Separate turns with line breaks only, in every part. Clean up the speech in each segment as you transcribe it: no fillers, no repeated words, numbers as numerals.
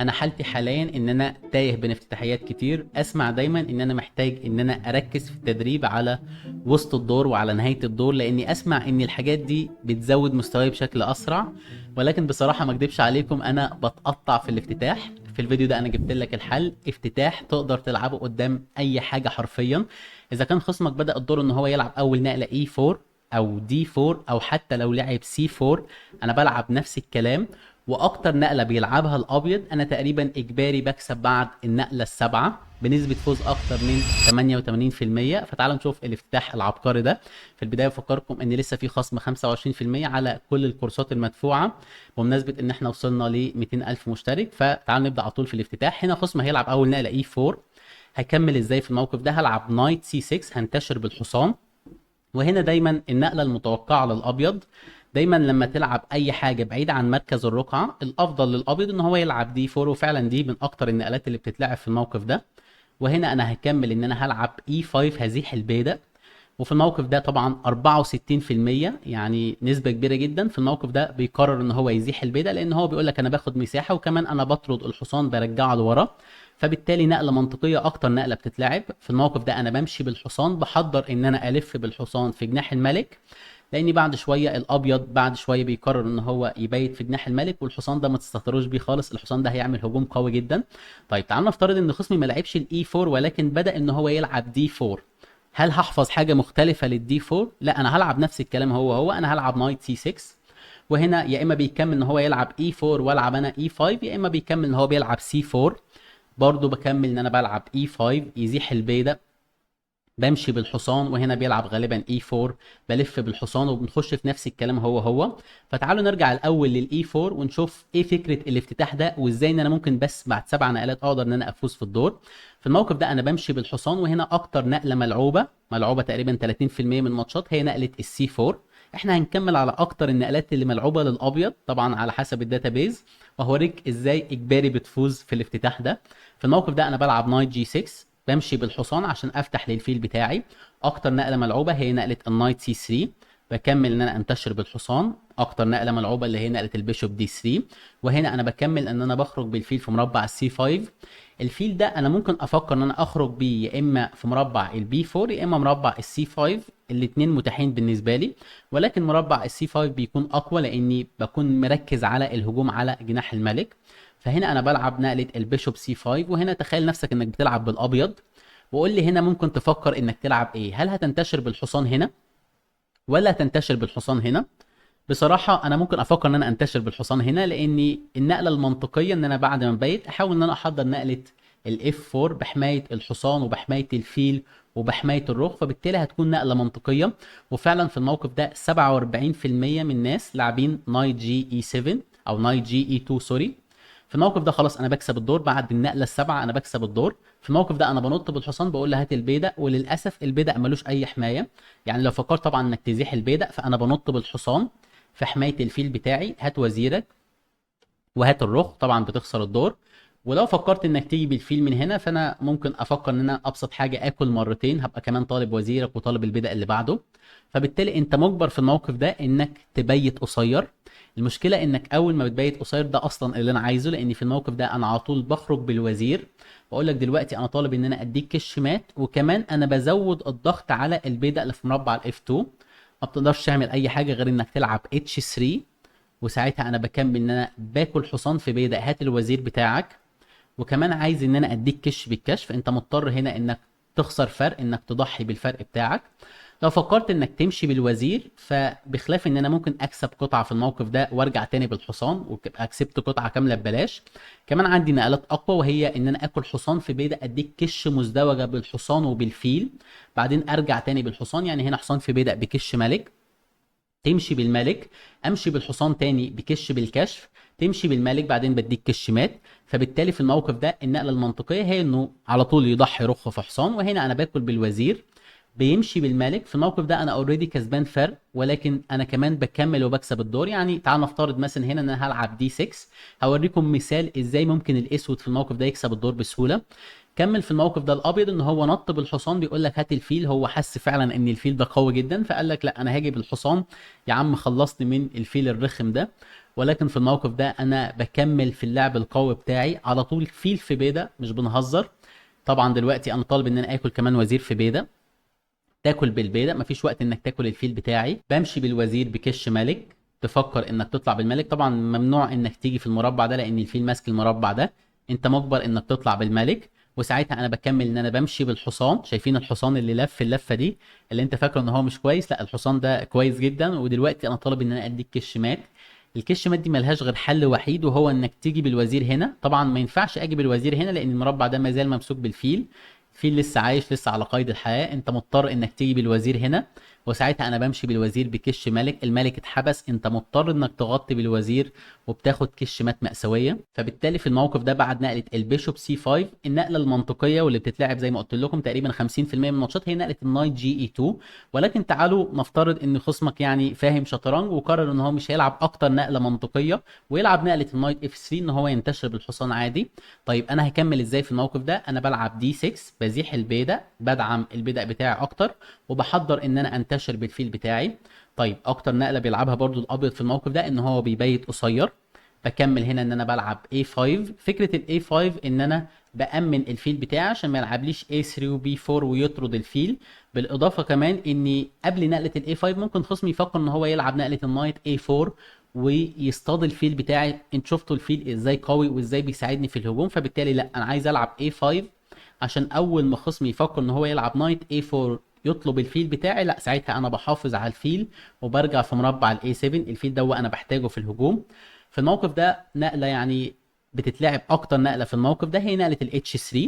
انا حالتي حاليا ان انا تايه بين افتتاحيات كتير. اسمع دايما ان انا محتاج ان انا اركز في التدريب على وسط الدور وعلى نهاية الدور، لاني اسمع ان الحاجات دي بتزود مستواي بشكل اسرع. ولكن بصراحة ما اكدبش عليكم، انا بتقطع في الافتتاح. في الفيديو ده انا جبت لك الحل. افتتاح تقدر تلعبه قدام اي حاجة حرفيا. اذا كان خصمك بدأ الدور ان هو يلعب اول نقلة E4 او D4 او حتى لو لعب C4، انا بلعب نفس الكلام. واكتر نقله بيلعبها الابيض انا تقريبا اجباري بكسب بعد النقله السابعه بنسبه فوز اكتر من 88%. فتعالوا نشوف الافتتاح العبقري ده. في البدايه بفكركم ان لسه في خصم 25% على كل الكورسات المدفوعه، بمناسبه ان احنا وصلنا ل 200 الف مشترك. فتعالوا نبدا على طول في الافتتاح. هنا خصم هيلعب اول نقله E4. هكمل ازاي في الموقف ده؟ هلعب نايت C6، هنتشر بالحصان. وهنا دايما النقله المتوقعه للابيض، دايما لما تلعب اي حاجه بعيده عن مركز الرقعه الافضل للابيض ان هو يلعب دي 4، وفعلا دي من اكتر النقلات اللي بتتلعب في الموقف ده. وهنا انا هكمل ان انا هلعب اي 5، هزيح البيدق. وفي الموقف ده طبعا 64%، يعني نسبة كبيرة جدا في الموقف ده بيقرر ان هو يزيح البيدق، لان هو بيقول لك انا باخد مساحة وكمان انا بطرد الحصان برجعه لورا. فبالتالي نقلة منطقية. اكتر نقلة بتتلعب في الموقف ده انا بمشي بالحصان، بحضر ان انا الف بالحصان في جناح الملك، لاني بعد شويه الابيض بعد شويه بيقرر ان هو يبيت في جناح الملك، والحصان ده ما تستهتروش بيه خالص. الحصان ده هيعمل هجوم قوي جدا. طيب تعال نفترض ان خصمي ما لعبش الاي 4 ولكن بدا ان هو يلعب دي 4. هل هحفظ حاجه مختلفه للدي 4؟ لا، انا هلعب نفس الكلام هو انا هلعب نايت سي 6. وهنا يا اما بيكمل ان هو يلعب اي 4 والعب انا اي 5، يا اما بيكمل ان هو بيلعب سي 4. برضه بكمل ان انا بلعب اي 5 يزيح البيدق، بمشي بالحصان. وهنا بيلعب غالبا اي 4، بلف بالحصان وبنخش في نفس الكلام هو. فتعالوا نرجع الاول للاي 4 ونشوف ايه فكره الافتتاح ده، وازاي ان انا ممكن بس بعد 7 نقلات اقدر ان انا افوز في الدور. في الموقف ده انا بمشي بالحصان. وهنا اكتر نقله ملعوبه تقريبا 30% من الماتشات هي نقله السي 4. احنا هنكمل على اكتر النقلات اللي ملعوبه للابيض طبعا على حسب الداتابيز، وهوريك ازاي اجباري بتفوز في الافتتاح ده. في الموقف ده انا بلعب نايت جي 6، بمشي بالحصان عشان افتح للفيل بتاعي. اكتر نقله ملعوبه هي نقله النايت سي 3، بكمل ان انا انتشر بالحصان. اكتر نقله ملعوبه اللي هي نقله البيشوب دي 3. وهنا انا بكمل ان انا بخرج بالفيل في مربع السي 5. الفيل ده انا ممكن افكر ان انا اخرج بيه يا اما في مربع البي 4 يا اما مربع السي 5، الاثنين متاحين بالنسبه لي. ولكن مربع السي 5 بيكون اقوى لاني بكون مركز على الهجوم على جناح الملك. فهنا انا بلعب نقله البيشوب سي 5. وهنا تخيل نفسك انك بتلعب بالابيض، وقول لي هنا ممكن تفكر انك تلعب ايه؟ هل هتنتشر بالحصان هنا ولا هتنتشر بالحصان هنا؟ بصراحة انا ممكن افكر ان انا انتشر بالحصان هنا، لاني النقلة المنطقية ان انا بعد ما بيت احاول ان انا احضر نقلة الاف 4 بحماية الحصان وبحماية الفيل وبحماية الرخ، فبالتالي هتكون نقلة منطقية. وفعلا في الموقف ده 47% من الناس لاعبين نايت جي اي 7 او نايت جي اي 2 سوري. في الموقف ده خلاص انا بكسب الدور بعد النقله السابعه، انا بكسب الدور. في الموقف ده انا بنط بالحصان بقول له هات البيدق، وللاسف البيدق ملوش اي حمايه. يعني لو فكرت طبعا انك تزيح البيدق فانا بنط بالحصان في حمايه الفيل بتاعي. هات وزيرك وهات الرخ، طبعا بتخسر الدور. ولو فكرت انك تيجي بالفيل من هنا فانا ممكن افكر ان انا ابسط حاجه اكل مرتين، هبقى كمان طالب وزيرك وطالب البدأ اللي بعده. فبالتالي انت مجبر في الموقف ده انك تبيت قصير. المشكله انك اول ما بتبيت قصير ده اصلا اللي انا عايزه، لان في الموقف ده انا على طول بخرج بالوزير. بقول لك دلوقتي انا طالب ان انا اديك كش مات، وكمان انا بزود الضغط على البيدق اللي في مربع الاف 2. ما بتقدرش تعمل اي حاجه غير انك تلعب اتش 3. وساعتها انا بكمل ان انا باكل حصان في بيدق، هات الوزير بتاعك. وكمان عايز ان انا اديك كش بالكشف، فانت مضطر هنا انك تخسر فرق، انك تضحي بالفرق بتاعك. لو فكرت انك تمشي بالوزير فبخلاف ان انا ممكن اكسب قطعه في الموقف ده وارجع تاني بالحصان وتبقى كسبت قطعه كامله ببلاش، كمان عندي نقلات اقوى وهي ان انا اكل حصان في بيدق، اديك كش مزدوجه بالحصان وبالفيل، بعدين ارجع تاني بالحصان. يعني هنا حصان في بيدق بكش ملك، تمشي بالملك، امشي بالحصان تاني بكش بالكشف، تمشي بالملك بعدين بديك كش مات. فبالتالي في الموقف ده النقله المنطقيه هي انه على طول يضحي رخ في حصان. وهنا انا باكل بالوزير، بيمشي بالملك. في الموقف ده انا اوريدي كسبان فرق، ولكن انا كمان بكمل وبكسب الدور. يعني تعال نفترض مثلا هنا ان انا هلعب دي 6. هوريكم مثال ازاي ممكن الاسود في الموقف ده يكسب الدور بسهوله. كمل في الموقف ده الابيض ان هو نط بالحصان، بيقول لك هات الفيل. هو حس فعلا ان الفيل ده قوي جدا فقال لك لا انا هاجي بالحصان، يا عم خلصني من الفيل الرخم ده. ولكن في الموقف ده انا بكمل في اللعب القوي بتاعي على طول، فيل في بيدا، مش بنهزر. طبعا دلوقتي انا طالب ان انا اكل كمان وزير في بيدا، تاكل بالبيضة، مفيش وقت انك تاكل الفيل بتاعي. بمشي بالوزير بكش ملك، تفكر انك تطلع بالملك. طبعا ممنوع انك تيجي في المربع ده لان الفيل ماسك المربع ده، انت مجبر انك تطلع بالملك. وساعتها انا بكمل ان انا بمشي بالحصان. شايفين الحصان اللي لف اللفه دي اللي انت فاكره ان هو مش كويس؟ لا، الحصان ده كويس جدا. ودلوقتي انا طالب ان انا اديك كش مات. الكش مات دي ملهاش غير حل وحيد، وهو انك تيجي بالوزير هنا. طبعا ما ينفعش اجي بالوزير هنا لان المربع ده ما زال ممسوك بالفيل، الفيل لسه عايش، لسه على قيد الحياة. انت مضطر انك تيجي بالوزير هنا، وساعتها انا بمشي بالوزير بكش ملك، الملك اتحبس، انت مضطر انك تغطي بالوزير وبتاخد كش مات مأساوية. فبالتالي في الموقف ده بعد نقلة البيشوب سي 5، النقلة المنطقية واللي بتتلعب زي ما قلت لكم تقريبا 50% من الماتشات، هي نقلة النايت جي اي 2. ولكن تعالوا نفترض ان خصمك يعني فاهم شطرنج وقرر ان هو مش هيلعب اكتر نقلة منطقية ويلعب نقلة النايت اف 3، ان هو ينتشر بالحصان عادي. طيب انا هكمل ازاي في الموقف ده؟ انا بلعب دي 6، بزيح البيدق، بدعم البيدق بتاعي اكتر، وبحضر ان انا انتشر بالفيل بتاعي. طيب اكتر نقله بيلعبها برضو الابيض في الموقف ده ان هو بيبيت قصير. بكمل هنا ان انا بلعب A5. فكره ال A5 ان انا بأمن الفيل بتاعي عشان ما يلعبليش A3 و B4 ويطرد الفيل. بالاضافه كمان اني قبل نقله ال A5 ممكن خصمي يفكر ان هو يلعب نقله النايت A4 ويصطاد الفيل بتاعي. انت شفتوا الفيل ازاي قوي وازاي بيساعدني في الهجوم، فبالتالي لا، انا عايز العب A5 عشان اول ما خصمي يفكر ان هو يلعب نايت A4 يطلب الفيل بتاعي، لا ساعتها انا بحافظ على الفيل وبرجع في مربع ال A7. الفيل ده انا بحتاجه في الهجوم. في الموقف ده نقله يعني بتتلعب اكتر نقله في الموقف ده هي نقله ال H3.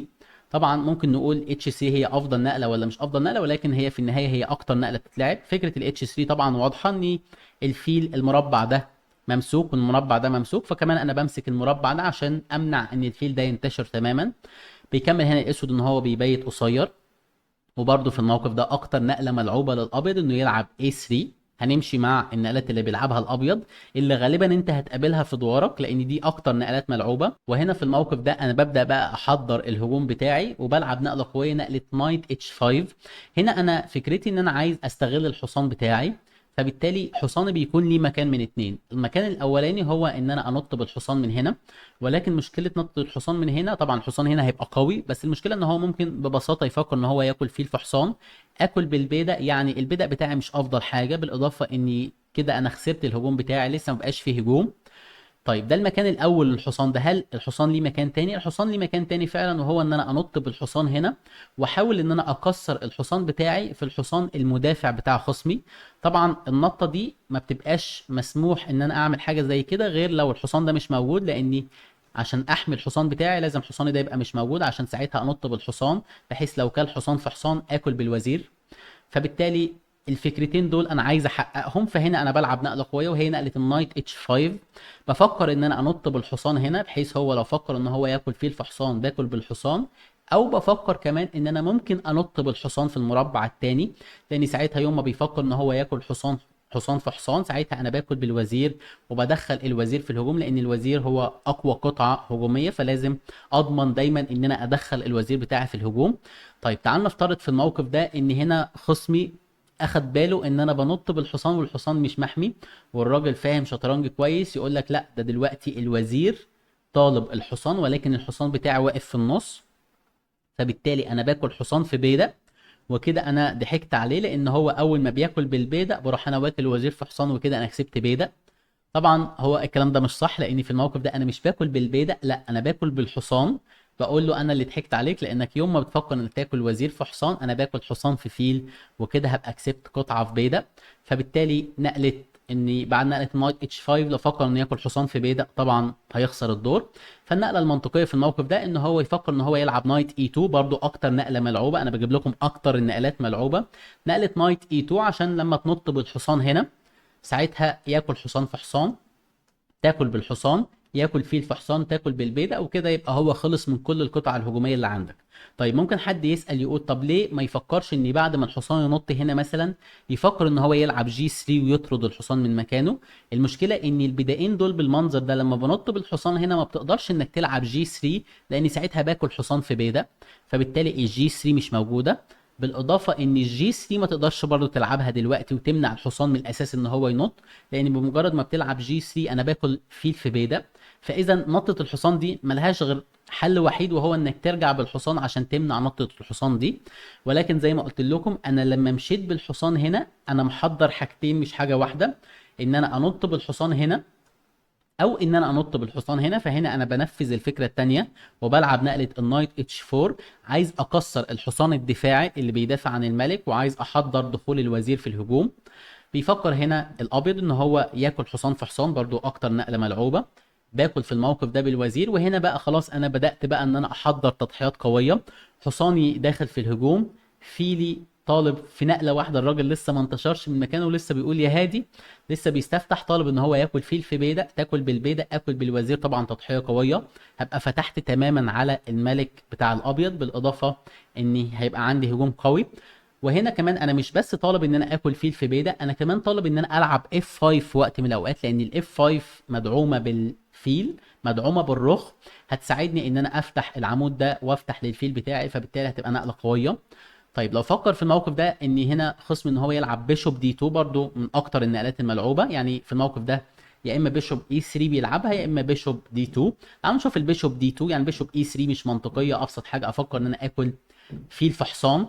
طبعا ممكن نقول H3 هي افضل نقله ولا مش افضل نقله، ولكن هي في النهايه هي اكتر نقله بتتلعب. فكره ال H3 طبعا واضحه ان الفيل المربع ده ممسوك والمربع ده ممسوك، فكمان انا بمسك المربع ده عشان امنع ان الفيل ده ينتشر تماما. بيكمل هنا الاسود ان هو بيبيت قصير. وبرده في الموقف ده اكتر نقله ملعوبه للابيض انه يلعب A3. هنمشي مع النقلات اللي بيلعبها الابيض اللي غالبا انت هتقابلها في دوارك لان دي اكتر نقلات ملعوبه. وهنا في الموقف ده انا ببدا بقى احضر الهجوم بتاعي وبلعب نقله قويه، نقله نايت H5. هنا انا فكرتي ان انا عايز استغل الحصان بتاعي، فبالتالي حصاني بيكون ليه مكان من اتنين. المكان الاولاني هو ان انا انط بالحصان من هنا، ولكن مشكله نط الحصان من هنا، طبعا الحصان هنا هيبقى قوي بس المشكله ان هو ممكن ببساطه يفكر ان هو ياكل فيل في حصان. اكل بالبيدق، يعني البيدق بتاعي مش افضل حاجه، بالاضافه اني كده انا خسرت الهجوم بتاعي، لسه مبقاش فيه هجوم. طيب ده المكان الاول للحصان ده. هل الحصان ليه مكان تاني؟ الحصان ليه مكان تاني فعلا، وهو ان انا انط بالحصان هنا واحاول ان انا اكسر الحصان بتاعي في الحصان المدافع بتاع خصمي. طبعا النطه دي ما بتبقاش مسموح ان انا اعمل حاجه زي كده غير لو الحصان ده مش موجود، لاني عشان احمي الحصان بتاعي لازم حصاني ده يبقى مش موجود عشان ساعتها انط بالحصان، بحيث لو كان حصان في حصان اكل بالوزير. فبالتالي الفكرتين دول انا عايز احققهم. فهنا انا بلعب نقله قويه وهي نقله النايت اتش 5. بفكر ان انا انط بالحصان هنا بحيث هو لو فكر ان هو ياكل فيل في حصان باكل بالحصان. او بفكر كمان ان انا ممكن انط بالحصان في المربع التاني، لان ساعتها يوم ما بيفكر ان هو ياكل حصان في حصان ساعتها انا باكل بالوزير وبدخل الوزير في الهجوم، لان الوزير هو اقوى قطعه هجوميه، فلازم اضمن دايما ان انا ادخل الوزير بتاعي في الهجوم. طيب تعال نفترض في الموقف ده ان هنا خصمي اخد باله ان انا بنط بالحصان والحصان مش محمي، والراجل فاهم شطرنج كويس يقول لك لا، ده دلوقتي الوزير طالب الحصان ولكن الحصان بتاعي واقف في النص، فبالتالي انا باكل حصان في بيدق. وكده انا ضحكت عليه لان هو اول ما بياكل بالبيدق بروح انا واكل الوزير في حصان، وكده انا كسبت بيدق. طبعا هو الكلام ده مش صح، لاني في الموقف ده انا مش باكل بالبيدق، لا انا باكل بالحصان. بقول له انا اللي ضحكت عليك، لانك يوم ما بتفكر انك تاكل وزير في حصان انا باكل حصان في فيل، وكده هبقى كسبت قطعه في بيدق. فبالتالي نقله اني بعد نقله نايت اتش 5 لو فكر انه ياكل حصان في بيدق طبعا هيخسر الدور. فالنقله المنطقيه في الموقف ده ان هو يفكر ان هو يلعب نايت اي 2، برضو اكتر نقله ملعوبه، انا بجيب لكم اكتر النقلات ملعوبه. نقله نايت اي 2 عشان لما تنط بالحصان هنا ساعتها ياكل حصان في حصان، تاكل بالحصان، ياكل فيل في حصان، تاكل بالبيدق، وكده يبقى هو خلص من كل القطع الهجوميه اللي عندك. طيب ممكن حد يسأل يقول طب ليه ما يفكرش ان بعد ما الحصان ينط هنا مثلا يفكر ان هو يلعب جي 3 ويطرد الحصان من مكانه؟ المشكله ان البدائين دول بالمنظر ده لما بنط بالحصان هنا ما بتقدرش انك تلعب جي 3 لان ساعتها باكل حصان في بيدق، فبالتالي الجي 3 مش موجوده. بالاضافه ان الجي 3 ما تقدرش برضو تلعبها دلوقتي وتمنع الحصان من الاساس ان هو ينط، لان بمجرد ما بتلعب جي 3 انا باكل فيل في بيدا. فاذا نطه الحصان دي ملهاش غير حل وحيد، وهو انك ترجع بالحصان عشان تمنع نطه الحصان دي. ولكن زي ما قلت لكم انا لما مشيت بالحصان هنا انا محضر حاجتين مش حاجه واحده، ان انا انط بالحصان هنا او ان انا انط بالحصان هنا. فهنا انا بنفذ الفكره الثانيه وبلعب نقله النايت اتش 4، عايز اكسر الحصان الدفاعي اللي بيدافع عن الملك وعايز احضر دخول الوزير في الهجوم. بيفكر هنا الابيض ان هو ياكل حصان في حصان، برضو اكتر نقله ملعوبه. باكل في الموقف ده بالوزير، وهنا بقى خلاص انا بدات بقى ان انا احضر تضحيات قويه. حصاني داخل في الهجوم، فيلي طالب في نقله واحده، الراجل لسه ما انتشرش من مكانه، لسه بيقول يا هادي، لسه بيستفتح، طالب ان هو ياكل فيل في بيدق. تاكل بالبيدق، اكل بالوزير، طبعا تضحيه قويه. هبقى فتحت تماما على الملك بتاع الابيض، بالاضافه اني هيبقى عندي هجوم قوي. وهنا كمان انا مش بس طالب ان انا اكل فيل في بيدق، انا كمان طالب ان انا العب اف 5 في وقت من الاوقات، لان الاف 5 مدعومه بالفيل، مدعومه بالرخ، هتساعدني ان انا افتح العمود ده وافتح للفيل بتاعي، فبالتالي هتبقى نقله قويه. طيب لو فكر في الموقف ده ان هنا خصم ان هو يلعب بيشوب دي 2، برضو من اكتر النقلات الملعوبه. يعني في الموقف ده يا اما بيشوب اي 3 بيلعبها يا اما بيشوب دي 2. تعالوا نشوف البيشوب دي 2. يعني بيشوب اي 3 مش منطقيه، ابسط حاجه افكر ان انا اكل فيل في حصان،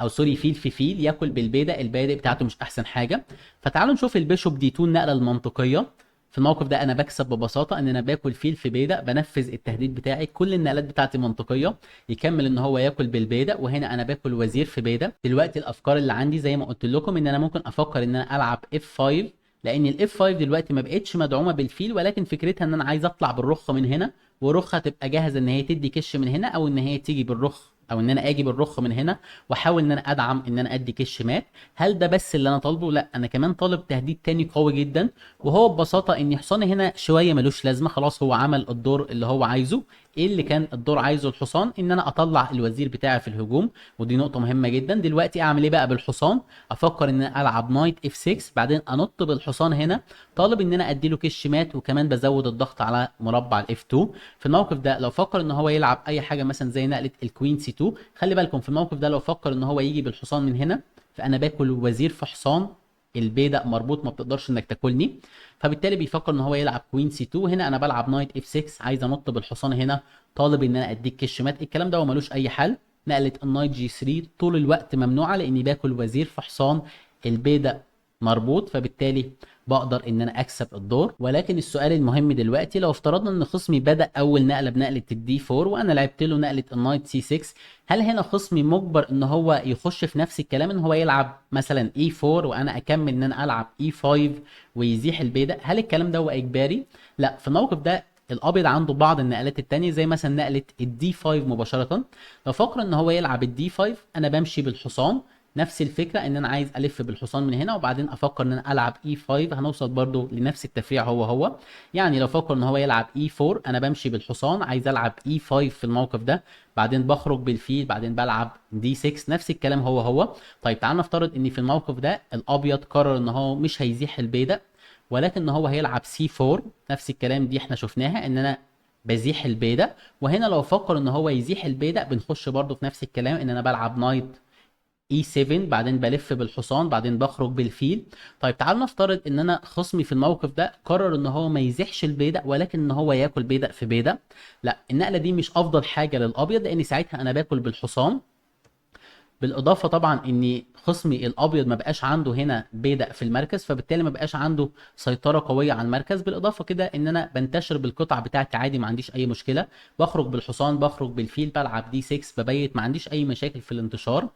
او سوري فيل في فيل، ياكل بالبيدق، البيدق بتاعته مش احسن حاجه. فتعالوا نشوف البيشوب دي 2 النقله المنطقيه. في الموقف ده انا بكسب ببساطه، ان انا باكل فيل في بيدق، بنفذ التهديد بتاعي، كل النقلات بتاعتي منطقيه. يكمل ان هو ياكل بالبيدق، وهنا انا باكل وزير في بيدق. دلوقتي الافكار اللي عندي زي ما قلت لكم ان انا ممكن افكر ان انا العب اف 5، لان الاف 5 دلوقتي ما بقتش مدعومه بالفيل، ولكن فكرتها ان انا عايز اطلع بالرخ من هنا، ورخ هتبقى جاهزه ان هي تدي كش من هنا، او ان هي تيجي بالرخ، او ان انا اجي بالرخ من هنا واحاول ان انا ادعم ان انا ادي كش مات. هل ده بس اللي انا طالبه؟ لا، انا كمان طالب تهديد تاني قوي جدا، وهو ببساطه ان حصاني هنا شويه ملوش لازمه، خلاص هو عمل الدور اللي هو عايزه. ايه اللي كان الدور عايزه الحصان؟ ان انا اطلع الوزير بتاعي في الهجوم، ودي نقطه مهمه جدا. دلوقتي اعمل ايه بقى بالحصان؟ افكر ان انا العب نايت اف 6، بعدين انط بالحصان هنا، طالب ان انا ادي له كش مات، وكمان بزود الضغط على مربع الاف 2. في الموقف ده لو فكر ان هو يلعب اي حاجه مثلا زي نقله الكوين سي 2، خلي بالكم في الموقف ده لو فكر ان هو يجي بالحصان من هنا، فانا باكل وزير في حصان، البيدق مربوط ما بتقدرش انك تاكلني. فبالتالي بيفكر ان هو يلعب كوين سي 2. هنا انا بلعب نايت اف 6، عايز انط بالحصان هنا، طالب ان انا اديك كش مات. الكلام ده وملوش اي حل. نقله النايت جي 3 طول الوقت ممنوعه، لاني باكل وزير في حصان، البيدق مربوط، فبالتالي بقدر ان انا اكسب الدور. ولكن السؤال المهم دلوقتي، لو افترضنا ان خصمي بدأ اول نقله بنقله الدي 4 وانا لعبت له نقله النايت سي 6، هل هنا خصمي مجبر ان هو يخش في نفس الكلام، ان هو يلعب مثلا اي 4 وانا اكمل ان انا العب اي 5 ويزيح البيدق؟ هل الكلام ده هو اجباري؟ لا، في الموقف ده الابيض عنده بعض النقلات التانية، زي مثلا نقله الدي 5 مباشره. لو فكر ان هو يلعب الدي 5، انا بمشي بالحصان، نفس الفكره ان انا عايز الف بالحصان من هنا، وبعدين افكر ان انا العب اي 5، هنوصل برضو لنفس التفريع هو. يعني لو فكر ان هو يلعب اي 4، انا بمشي بالحصان عايز العب اي 5 في الموقف ده، بعدين بخرج بالفيل، بعدين بلعب دي 6، نفس الكلام هو. طيب تعال نفترض ان في الموقف ده الابيض قرر ان هو مش هيزيح البيدق، ولكن ان هو هيلعب سي 4، نفس الكلام دي احنا شفناها ان انا بزيح البيدق. وهنا لو فكر ان هو يزيح البيدق بنخش برضو في نفس الكلام، ان انا بلعب نايت اي 7، بعدين بلف بالحصان، بعدين بخرج بالفيل. طيب تعال نفترض ان انا خصمي في الموقف ده قرر ان هو ما يزيحش البيدق، ولكن ان هو ياكل بيدق في بيدق. لا، النقله دي مش افضل حاجه للابيض، لان ساعتها انا باكل بالحصان. بالاضافه طبعا ان خصمي الابيض ما بقاش عنده هنا بيدق في المركز، فبالتالي ما بقاش عنده سيطره قويه على المركز. بالاضافه كده ان انا بنتشر بالقطع بتاعتي عادي، ما عنديش اي مشكله، بخرج بالحصان، بخرج بالفيل، بلعب دي 6، ببيت، ما عنديش اي مشاكل في الانتشار.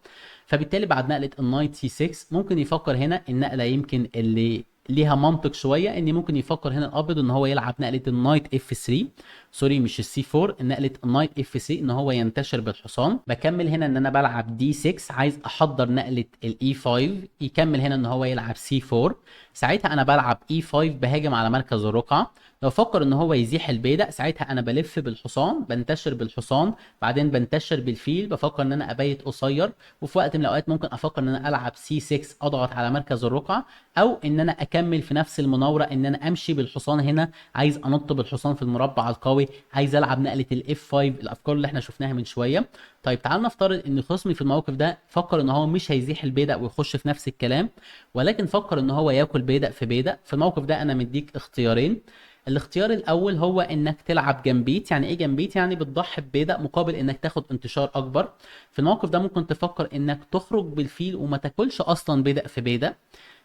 فبالتالي بعد نقله النايت سي 6 ممكن يفكر هنا النقله يمكن اللي ليها منطق شويه، ان ممكن يفكر هنا الابيض ان هو يلعب نقله النايت اف 3، سوري مش السي 4، نقله النايت اف 3، ان هو ينتشر بالحصان. بكمل هنا ان انا بلعب دي 6، عايز احضر نقله الاي 5، يكمل هنا ان هو يلعب سي 4. ساعتها انا بلعب اي 5، بهاجم على مركز الرقعه. لو فكر ان هو يزيح البيدق، ساعتها انا بلف بالحصان، بنتشر بالحصان، بعدين بنتشر بالفيل، بفكر ان انا ابيت قصير. وفي وقت من الاوقات ممكن افكر ان انا العب سي 6، اضغط على مركز الرقعه، او ان انا اكمل في نفس المناوره ان انا امشي بالحصان هنا، عايز انط بالحصان في المربع القوي، قوي، عايز العب نقله الاف 5، الافكار اللي احنا شفناها من شويه. طيب تعال نفترض ان خصمي في الموقف ده فكر ان هو مش هيزيح البيدق ويخش في نفس الكلام، ولكن فكر ان هو ياكل بيدق في بيدق. في الموقف ده انا مديك اختيارين. الاختيار الاول هو انك تلعب جنبيت. يعني ايه جنبيت؟ يعني بتضحي ببيدق مقابل انك تاخد انتشار اكبر. في الموقف ده ممكن تفكر انك تخرج بالفيل وما تاكلش اصلا بيدق في بيدق،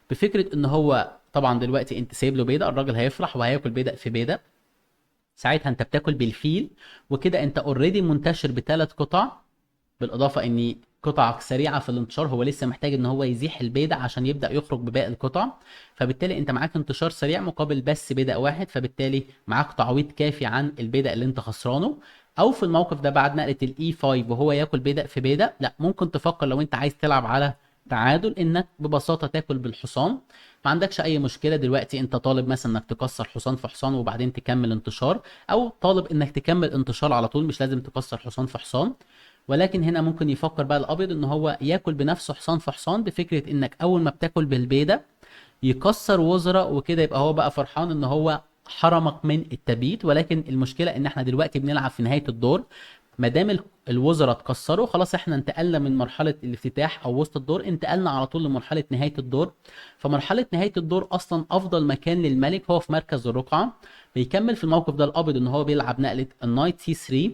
بفكره ان هو طبعا دلوقتي انت سايب له بيدق، الراجل هيفرح وهياكل بيدق في بيدق، ساعتها انت بتاكل بالفيل، وكده انت اوريدي منتشر بثلاث قطع، بالاضافه ان قطعك سريعه في الانتشار، هو لسه محتاج ان هو يزيح البيدق عشان يبدا يخرج بباقي القطع، فبالتالي انت معاك انتشار سريع مقابل بس بيدق واحد، فبالتالي معاك تعويض كافي عن البيدق اللي انت خسرانه. او في الموقف ده بعد نقله الاي 5 وهو ياكل بيدق في بيدق، لا ممكن تفكر لو انت عايز تلعب على تعادل انك ببساطه تاكل بالحصان. ما عندكش اي مشكله، دلوقتي انت طالب مثلا انك تكسر حصان في حصان وبعدين تكمل انتشار، او طالب انك تكمل انتشار على طول، مش لازم تكسر حصان في حصان. ولكن هنا ممكن يفكر بقى الابيض ان هو ياكل بنفسه حصان في حصان، بفكره انك اول ما بتاكل بالبيضه يكسر وزراء، وكده يبقى هو بقى فرحان ان هو حرمك من التبييت. ولكن المشكله ان احنا دلوقتي بنلعب في نهايه الدور، ما دام الوزراء اتكسروا خلاص احنا انتقلنا من مرحله الافتتاح او وسط الدور، انتقلنا على طول لمرحله نهايه الدور. فمرحله نهايه الدور اصلا افضل مكان للملك هو في مركز الرقعه. بيكمل في الموقف ده الابيض ان هو بيلعب نقله النايت سي 3،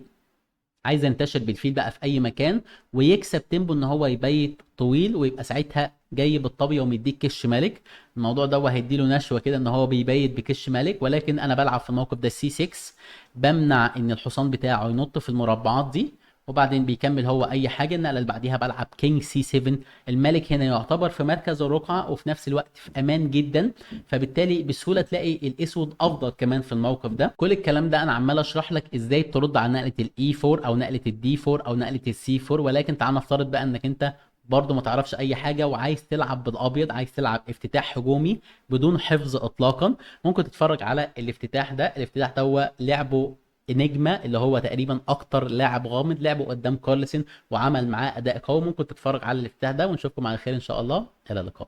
عايز ينتشر بالفيل بقى في اي مكان ويكسب تيمبو ان هو يبيت طويل، ويبقى ساعتها جاي بالطابيه ومديك كش ملك. الموضوع ده هيديله نشوه كده ان هو بيبيت بكش ملك، ولكن انا بلعب في الموقف ده سي 6، بمنع ان الحصان بتاعه ينط في المربعات دي. وبعدين بيكمل هو اي حاجه، النقله اللي بعديها بلعب كينج سي 7. الملك هنا يعتبر في مركز الرقعه وفي نفس الوقت في امان جدا، فبالتالي بسهوله تلاقي الاسود افضل كمان في الموقف ده. كل الكلام ده انا عمال اشرح لك ازاي ترد على نقله الاي 4 او نقله الدي 4 او نقله السي 4. ولكن تعال نفترض بقى انك انت برضه ما تعرفش اي حاجه وعايز تلعب بالابيض، عايز تلعب افتتاح هجومي بدون حفظ اطلاقا. ممكن تتفرج على الافتتاح ده. الافتتاح ده هو لعبه انجما، اللي هو تقريبا اكتر لاعب غامض لعبه قدام كارلسن وعمل معاه اداء قوي. ممكن تتفرج على الافتتاح ده، ونشوفكم على خير ان شاء الله. الى اللقاء.